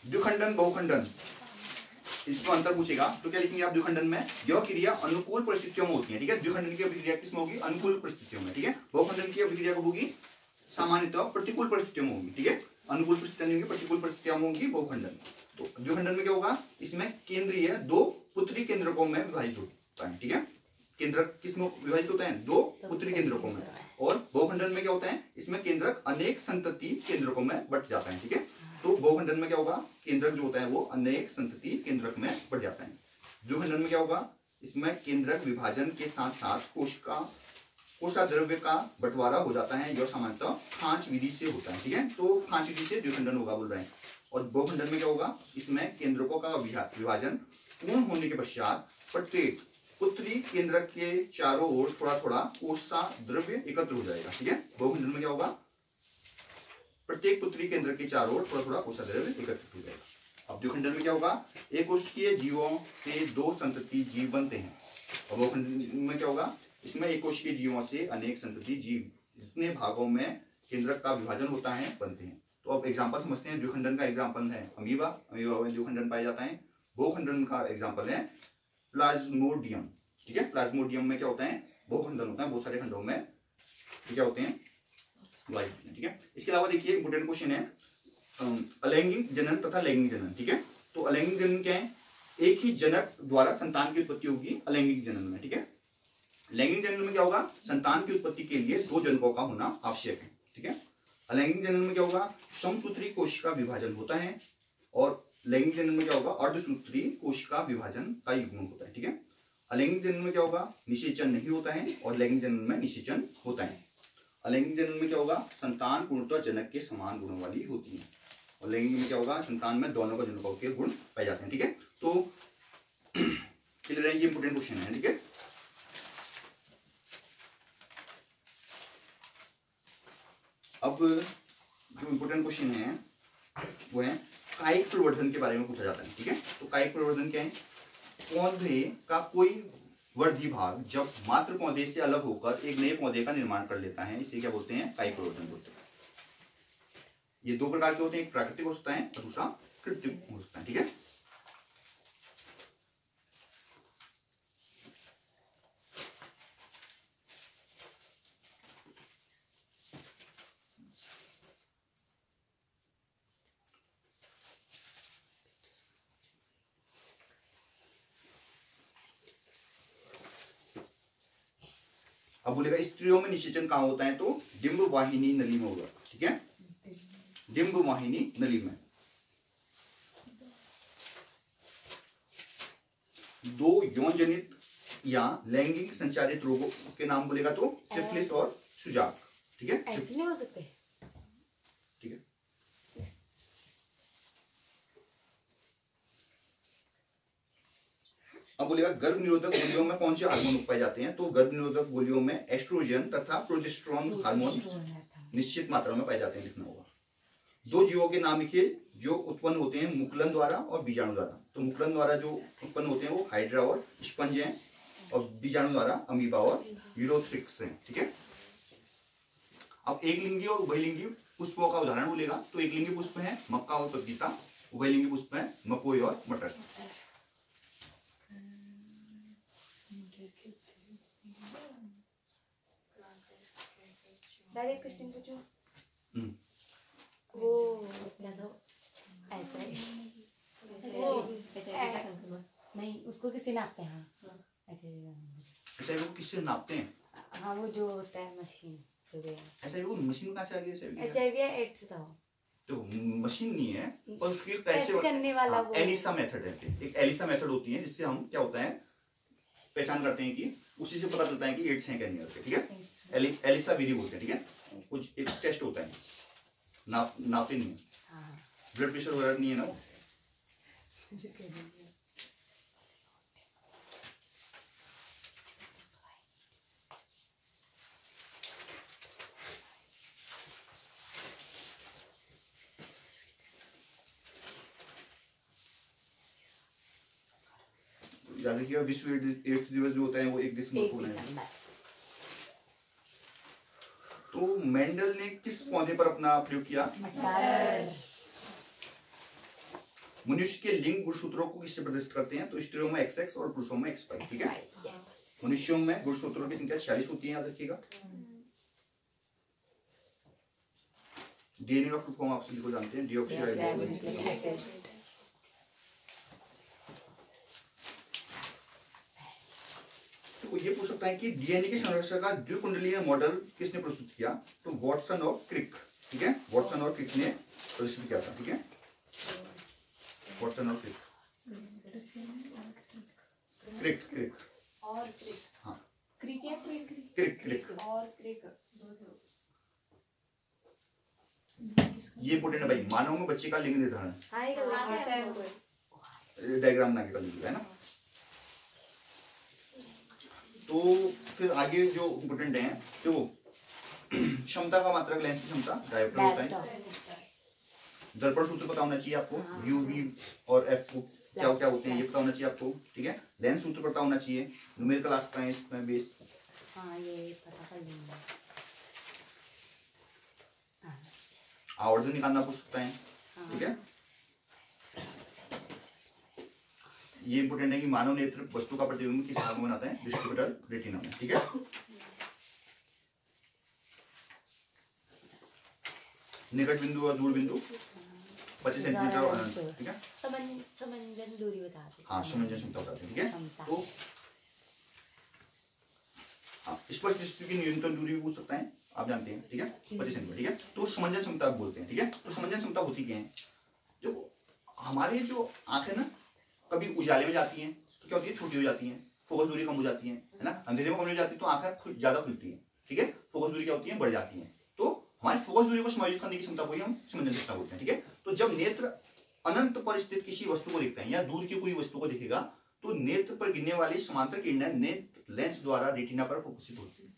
द्विखंडन बहुखंडन, इसमें अंतर पूछेगा तो क्या लिखेंगे आप द्विखंडन में, यह क्रिया अनुकूल परिस्थितियों में होती है, ठीक है। द्विखंडन की अभिक्रिया किसमें होगी, अनुकूल परिस्थितियों में, ठीक है। बहुखंडन की अभिक्रिया कब होगी, सामान्यतः प्रतिकूल परिस्थितियों में होगी, ठीक है। अनुकूल परिस्थितियां नहीं होगी, प्रतिकूल परिस्थितियां में होगी बहुखंडन। तो द्विखंडन में क्या होगा, इसमें केंद्रीय दो पुत्री केंद्रकों में विभाजित होता है, ठीक है। केंद्रक किसमें विभाजित होता है, दो पुत्री केंद्रकों में। और बहुखंडन में क्या होता है, इसमें केंद्रक अनेक संतति केंद्रकों में बट जाता है, ठीक है। तो बहुखंडन में क्या होगा, केंद्रक जो होता है वो अनेक संतति केंद्रक में बढ़ जाता है। द्विखंडन में क्या होगा, इसमें केंद्रक विभाजन के साथ साथ कोशाद्रव्य का बंटवारा हो जाता है, जो सामान्यतः खांच विधि से होता है, ठीक है। तो खांच विधि से द्विखंडन होगा बोल रहे हैं। और बहुखंडन में क्या होगा, इसमें केंद्रकों का विभाजन पूर्ण होने के पश्चात प्रत्येक पुत्री केंद्रक के चारों ओर थोड़ा थोड़ा कोशाद्रव्य एकत्र हो जाएगा, ठीक है। बहुखंडन में क्या होगा, प्रत्येक पुत्री केंद्र के चारों ओर थोड़ा थोड़ा कोशाद्रव्य एकत्रित हो जाएगा। अब द्विखंडन में क्या होगा, एक कोशिकीय जीवों से दो संतति जीव बनते हैं। और बहुखंडन में क्या होगा, इसमें एक कोशिकीय जीवों से अनेक संतति जीव जितने भागों में केंद्रक का विभाजन होता है बनते हैं। तो अब एग्जाम्पल समझते हैं। द्विखंडन का एग्जाम्पल है अमीबा, अमीबा में द्विखंडन पाया जाता है। बहुखंडन का एग्जाम्पल है प्लाज्मोडियम, ठीक है। प्लाज्मोडियम में क्या होता है, बहुखंडन होता है, बहुत सारे खंडों में क्या होते हैं, ठीक है। इसके अलावा देखिए इंपोर्टेंट क्वेश्चन है अलैंगिक जनन तथा लैंगिक जनन, ठीक है। तो अलैंगिक जनन क्या है, एक ही जनक द्वारा संतान की उत्पत्ति होगी अलैंगिक जनन में, ठीक है। लैंगिक जनन में क्या होगा, संतान की उत्पत्ति के लिए दो जनकों का होना आवश्यक है, ठीक है। अलैंगिक जनन में क्या होगा, समसूत्री कोशिका विभाजन होता है। और लैंगिक जनन में क्या होगा, अर्धसूत्री कोशिका विभाजन का युग्म होता है, ठीक है। अलैंगिक जनन में क्या होगा, निषेचन नहीं होता है और लैंगिक जनन में निषेचन होता है। अलैंगिक जनन में क्या होगा, संतान पूर्णतः जनक के समान गुणों वाली होती है। और लैंगिक में क्या होगा, संतान में दोनों का जनकों के गुण पाए जाते हैं, ठीक है। तो क्लियर है, ये इंपोर्टेंट क्वेश्चन है, ठीक है। अब जो इंपोर्टेंट क्वेश्चन है वो है कायिक प्रवर्धन के बारे में पूछा जाता है, ठीक है। तो कायिक प्रवर्धन क्या है, पौधे का कोई वर्धी भाग जब मात्र पौधे से अलग होकर एक नए पौधे का निर्माण कर लेता है, इसे क्या बोलते हैं, कायिक प्रवर्धन बोलते हैं। ये दो प्रकार के होते हैं, एक प्राकृतिक हो सकता है और दूसरा कृत्रिम हो सकता है, ठीक है। अब बोलेगा स्त्रियों में निषेचन कहां होता है, तो डिंब वाहिनी नली में होगा, ठीक है। डिंब वाहिनी नली में दो यौन जनित या लैंगिक संचारित रोगों के नाम बोलेगा तो सिफिलिस और सुजाक, ठीक है। ऐसे नहीं हो सकते, ठीक है। अब बोलेगा गर्भ निरोधक गोलियों में कौन से हार्मोन पाए जाते हैं, तो गर्भ निरोधक गोलियों में एस्ट्रोजन तथा प्रोजेस्टेरोन हार्मोन निश्चित मात्रा में पाए जाते हैं, लिखना होगा। दो जीवों के नाम लिखिए जो उत्पन्न होते हैं मुकुलन द्वारा और बीजाणु द्वारा। तो मुकुलन द्वारा जो उत्पन्न होते हैं वो हाइड्रा और स्पंज हैं, और बीजाणु द्वारा अमीबा और यूरोथ्रिक्स हैं, ठीक है। अब एक लिंगी और उभयलिंगी पुष्पों का उदाहरण बोलेगा, तो एक लिंगी पुष्प है मक्का और पपीता, उभयलिंगी पुष्प है मकोई और मटर। डायरेक्ट क्वेश्चन पूछो। वो क्या था, एचआईवी का संक्रमण नहीं, उसको किससे नापते हैं, एचआईवी को किससे नापते हैं, हाँ वो जो होता है मशीन, एचआईवी को मशीन कहाँ से आ गई, एचआईवी या एड्स था, तो मशीन नहीं है और उसके कैसे करने वाला वो एलिसा मेथड है, एक एलिसा मेथड होती है जिससे हम क्या होता है पहचान करते हैं कि उसी से पता चलता है कि एड्स है क्या नहीं होते, ठीक है। एलिसा विधि बोलते हैं, ठीक है। कुछ एक टेस्ट होता है, नापते नहीं है, ब्लड प्रेशर वगैरह नहीं है ना वो। याद रखिएगा विश्व एड्स दिवस जो होता है वो 1 दिसंबर को मनाया। तो मेंडल ने किस पौधे पर अपना प्रयोग किया, मनुष्य के लिंग गुणसूत्रों को किससे प्रदर्शित करते हैं? तो स्त्रियों में XX और पुरुषों में XY, ठीक है। मनुष्यों में गुणसूत्रों की संख्या 46 होती है, याद रखिएगा। डीएनए का फुल फॉर्म आप सभी को जानते हैं, डीऑक्सीराइबोन्यूक्लिक एसिड। तो ये पूछ सकता है कि डीएनए की संरचना का द्विकुंडलीय मॉडल किसने प्रस्तुत किया? तो वॉटसन और क्रिक, ठीक है। वॉटसन और क्रिक ने प्रस्तुत किया था, ठीक है। वॉटसन और क्रिक, क्रिक क्रिक और क्रिक, हाँ क्रिक या क्रिक, क्रिक क्रिक और क्रिक। ये इंपोर्टेंट है भाई। मानव में बच्चे का लिंग निर्धारण डायग्राम बना के कर लीजिएगा, है ना। तो फिर आगे जो इंपोर्टेंट है तो क्षमता का मात्रक लेंस की क्षमता डायोप्टर होता है। दर्पण सूत्र पता होना चाहिए आपको, यू वी और एफ को क्या क्या होते हैं ये पता होना चाहिए आपको, ठीक है। लेंस सूत्र पता होना चाहिए, न्यूमेरिकल आस्पेक्ट है इसमें बेस, हाँ ये पता कर लूंगा। आवर्धन निकालना पूछ सकता है, ठीक है। ये इंपोर्टेंट है कि मानव नेत्र वस्तु का प्रतिबिंब किस भाग में बनाता है? डिस्ट्रीब्यूटर रेटिना में, ठीक है। निकट बिंदु और दूर बिंदु 25 सेंटीमीटर और अनंत, ठीक है। समंजन दूरी बताते हैं। हाँ, समंजन क्षमता बताते हैं, ठीक है। तो स्पष्ट दृष्टि की न्यूनतम दूरी भी पूछ सकता है, आप जानते हैं, ठीक है, 25 सेंटीमीटर, ठीक है। तो समंजन क्षमता बोलते हैं, ठीक है। तो समंजन क्षमता होती क्या है? जो हमारे जो आंखें ना कभी उजाले में जाती हैं तो क्या होती है? छोटी हो जाती हैं, फोकस दूरी कम हो जाती है ना। अंधेरे में कम हो जाती है तो आंखें ज्यादा खुलती है, ठीक है। फोकस दूरी क्या होती है? बढ़ जाती है। तो हमारी फोकस दूरी को समायोजित करने की क्षमता को ही हम समंजन क्षमता बोलते हैं, ठीक है। तो जब नेत्र अनंत पर स्थित किसी वस्तु को देखते हैं या दूर की कोई वस्तु को देखेगा तो नेत्र पर गिरने वाली समांतर किरणें नेत्र लेंस द्वारा रेटिना पर फोकसित होती है।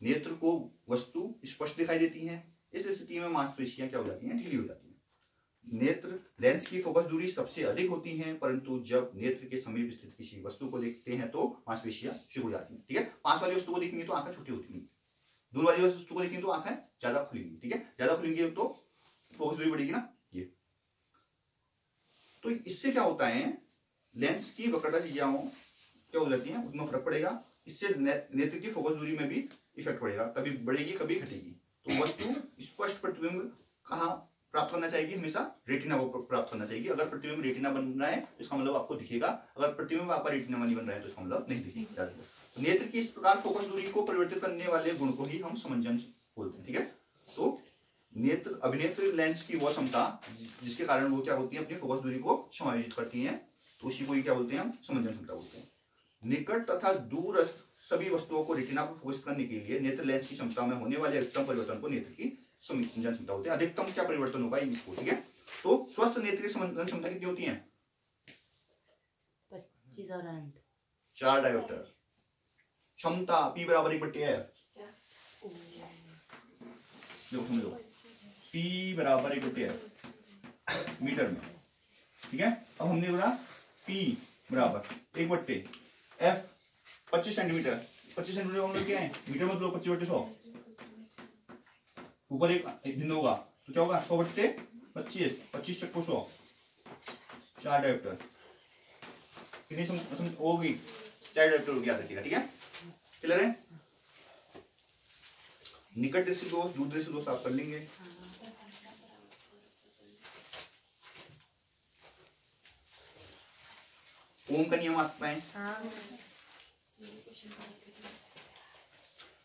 नेत्र को वस्तु स्पष्ट दिखाई देती है। इस स्थिति में मांसपेशियां क्या हो जाती हैं? ढीली हो जाती है। नेत्र लेंस की फोकस दूरी सबसे अधिक होती है, परंतु जब नेत्र के समीप स्थित किसी वस्तु को देखते हैं तो मांसपेशियां सिकुड़ जाती हैं, ठीक है। पास वाली वस्तु को देखेंगे तो आंखें छोटी होती हैं, दूर वाली वस्तु को देखेंगे तो आंखें ज्यादा खुलेंगी, ठीक है। ज्यादा खुलेंगी तो फोकस दूरी बढ़ेगी ना। ये तो इससे क्या होता है? लेंस की वक्रता चीजाओं क्या हो जाती है, उसमें फर्क पड़ेगा। इससे नेत्र की फोकस दूरी में भी इफेक्ट पड़ेगा, कभी बढ़ेगी कभी घटेगी। तो वस्तु स्पष्ट प्रतिबिंब कहाँ प्राप्त करना चाहिए? हमेशा रेटिना को प्राप्त करना चाहिए। अगर प्रतिबिंब रेटिना बन रहा है तो इसका मतलब आपको दिखेगा, अगर प्रतिबिंब आपका रेटिना में नहीं बन रहा है तो इसका मतलब नहीं दिखेगा। तो नेत्र की इस प्रकार फोकस दूरी को परिवर्तित करने वाले गुण को ही हम समंजन बोलते हैं, ठीक है। तो नेत्र अभिनेत्र लेंस की वह क्षमता जिसके कारण वो क्या होती है? अपनी फोकस दूरी को समायोजित करती है, तो उसी को ही क्या बोलते हैं? हम समंजन क्षमता बोलते हैं। निकट तथा दूर सभी वस्तुओं को रेटिना पर फोकस करने के लिए नेत्र लेंस की क्षमता में होने वाले अधिकतम परिवर्तन को नेत्र की समंजन क्षमता बोलते हैं। अधिकतम क्या परिवर्तन होगा इसको, ठीक है। तो स्वस्थ नेत्र की समंजन क्षमता कितनी होती है? 25 और अनंत 4 डायोप्टर। क्षमता P बराबर 1/f, देखो समझो, P बराबर 1/f मीटर में, ठीक है। अब हमने बोला P बराबर 1/f 25 सेंटीमीटर। 25 सेंटीमीटर का मतलब क्या है? मीटर में तो 25/100, ऊपर एक भिन्न होगा तो क्या होगा? 100/25, 25 चक्को 100, 4 डायोप्टर कितनी होगी? 4 डायोप्टर हो गया, ठीक है। क्लियर है? निकट दृष्टि दोष दूर दृष्टि दोष आप कर लेंगे। ओम का नियम आ सकता है।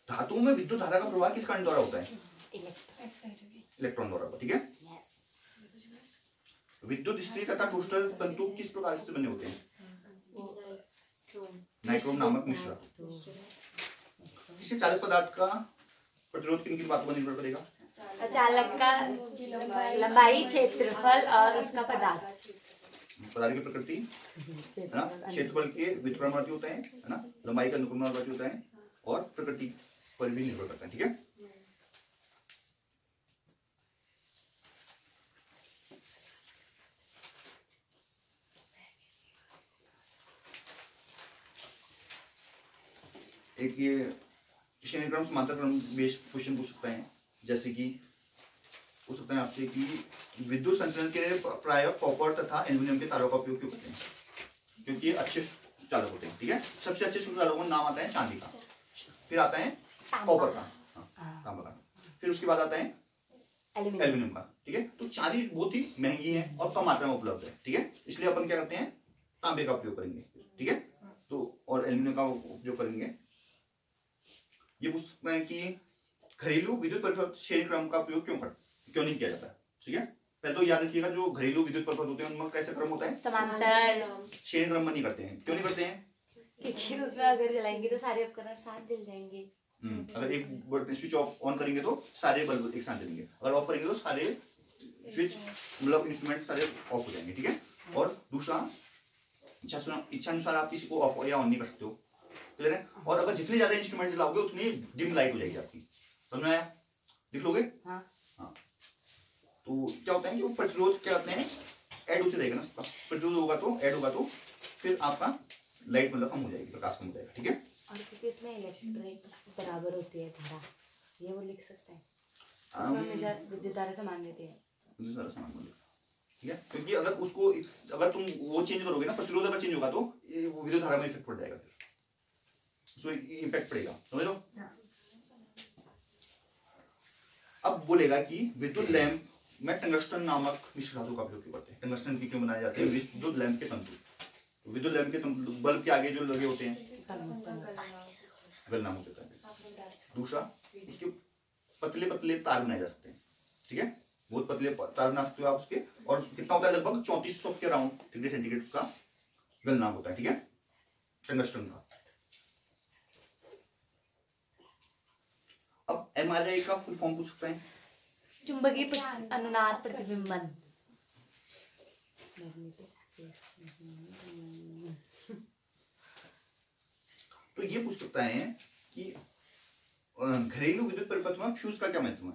धातुओं में विद्युत धारा का प्रवाह किस कारण द्वारा होता है? इलेक्ट्रॉन द्वारा, ठीक है। विद्युत स्त्री तथा टूस्टर तंतु किस प्रकार से बने होते हैं? नाइट्रोम नामक मिश्रण। किसी चालक पदार्थ का प्रतिरोध किन किन बातों पर निर्भर करेगा? चालक का लंबाई, क्षेत्रफल और उसका पदार्थ की प्रकृति, है ना। क्षेत्रफल के व्युत्क्रमणवर्ती होता है ना, लंबाई का अनुक्रमणवर्ती होता है और प्रकृति पर भी निर्भर करता है, ठीक है। एक ये श्रेणी क्रम समांतर क्रम बेस्ड क्वेश्चन पूछ सकता है, जैसे कि पूछ सकते हैं आपसे कि विद्युत संचरण के लिए प्राय कॉपर तथा एल्यूमिनियम के तारों का उपयोग क्यों करते हैं? क्योंकि ये अच्छे चालक होते हैं। ठीक है, सबसे अच्छे चालकों का नाम आता है चांदी का, फिर आता है कॉपर का, तांबा का, फिर उसके बाद आता है एल्यूमिनियम का। ठीक है, तो चांदी बहुत ही महंगी है और कम मात्रा में उपलब्ध है। ठीक है, इसलिए अपन क्या करते हैं, तांबे का उपयोग करेंगे। ठीक है, तो और एल्यूमिनियम का उपयोग करेंगे। ये पूछ सकते हैं कि घरेलू विद्युत परिपथ श्रेणी क्रम का उपयोग क्यों नहीं किया जाता है? ठीक है, पहले तो याद रखिएगा जो घरेलू विद्युत परिपथ होते हैं उनमें कैसे क्रम होता है, समांतर। श्रेणी क्रम में नहीं करते हैं। क्यों नहीं करते हैं? क्योंकि उसमें अगर जलाएंगे तो सारे उपकरण साथ जल जाएंगे। अगर एक स्विच ऑन करेंगे तो सारे बल्ब एक साथ जलेंगे, अगर ऑफ करेंगे तो सारे स्विच मतलब इंस्ट्रूमेंट सारे ऑफ हो जाएंगे। ठीक है, और दूसरा इच्छा अनुसार आप किसी को ऑफ या ऑन नहीं कर सकते हो। क्लियर है? और अगर जितने ज्यादा इंस्ट्रूमेंट चलाओगे उतनी डिम लाइट हो जाएगी आपकी। समझ में आया? लिख लोगे? हाँ। तो क्या होता है कि वो प्रतिरोध क्या होते हैं, ऐड होते रहेगा ना, प्रतिरोध होगा तो ऐड होगा तो फिर आपका लाइट मतलब कम हो जाएगी, प्रकाश कम हो जाएगा। ठीक है, और क्योंकि इसमें इलेक्ट्रिक बराबर होती है धारा, ये वो लिख सकते हैं। विद्युत धारा समान देती है, ठीक है, क्योंकि अगर उसको अगर तुम वो चेंज करोगे ना, प्रतिरोध अगर चेंज होगा तो वो विद्युत धारा में इफेक्ट पड़ जाएगा, फिर उसमें इम्पैक्ट पड़ेगा। समझ लो। अब बोलेगा कि विद्युत लैंप में टंगस्टन नामक मिश्र धातु का उपयोग क्यों करते हैं? टंगस्टन की क्यों बनाए जाते हैं विद्युत लैंप के तंतु? तो विद्युत लैंप के बल्ब के आगे जो लगे होते हैं गलना हो जाता है। दूसरा, उसके पतले पतले तार बनाए जा सकते हैं। ठीक है, बहुत पतले तार बना सकते हो आप उसके, और कितना होता है, लगभग 3400 के अराउंड डिग्री सेंटीग्रेड उसका गलना होता है। ठीक है, टंगस्टन का। अब एमआरआई का फुल फॉर्म पूछ सकते हैं, चुंबकीय अनुनाद प्रतिबिंबन। तो ये पूछ सकता है कि घरेलू विद्युत परिपथ में फ्यूज का क्या महत्व है?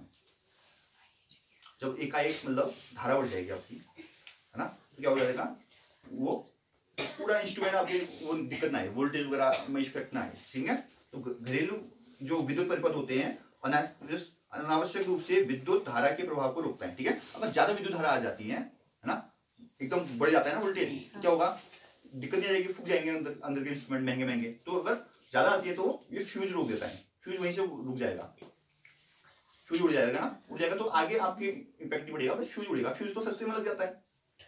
जब एकाएक मतलब धारा बढ़ जाएगी आपकी, है ना, तो क्या हो जाएगा, वो पूरा इंस्ट्रूमेंट आपके वो दिक्कत ना है, वोल्टेज वगैरह में इफेक्ट ना है। ठीक है, तो घरेलू जो विद्युत परिपथ होते हैं अनावश्यक रूप से विद्युत धारा के प्रभाव को रोकता है। ठीक है, अगर ज्यादा विद्युत धारा आ जाती है ना, एकदम बढ़ जाता है ना वोल्टेज, क्या होगा, दिक्कत नहीं आएगी, फूक जाएंगे अंदर के इंस्ट्रूमेंट महंगे महंगे। तो अगर ज्यादा आती है तो ये फ्यूज रोक देता है, फ्यूज वहीं से रुक जाएगा, फ्यूज उड़ जाएगा ना, उड़ जाएगा तो आगे आपके इम्पैक्ट नहीं बढ़ेगा, फ्यूज उड़ेगा। फ्यूज तो सस्ते में लग जाता है,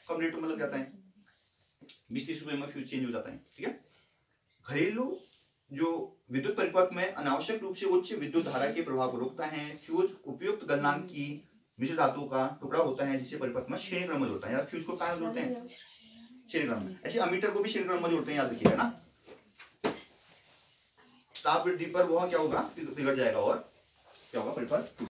कम रेट में लग जाता है, 20-30 रुपए में फ्यूज चेंज हो जाता है। ठीक है, घरेलू जो विद्युत परिपथ में अनावश्यक रूप से उच्च विद्युत धारा के प्रभाव को रोकता है। फ्यूज उपयुक्त गलनांक की मिश्र धातु का टुकड़ा होता है जिसे परिपथ में श्रेणी क्रम में जोड़ता है। फ्यूज को कहाँ जोड़ते हैं, श्रेणी क्रम में। ऐसे अमीटर को भी श्रेणी क्रम में जोड़ते हैं, याद रखिएगा ना। ताप वृद्धि पर वह क्या होगा, बिगड़ जाएगा और क्या होगा, परिपथ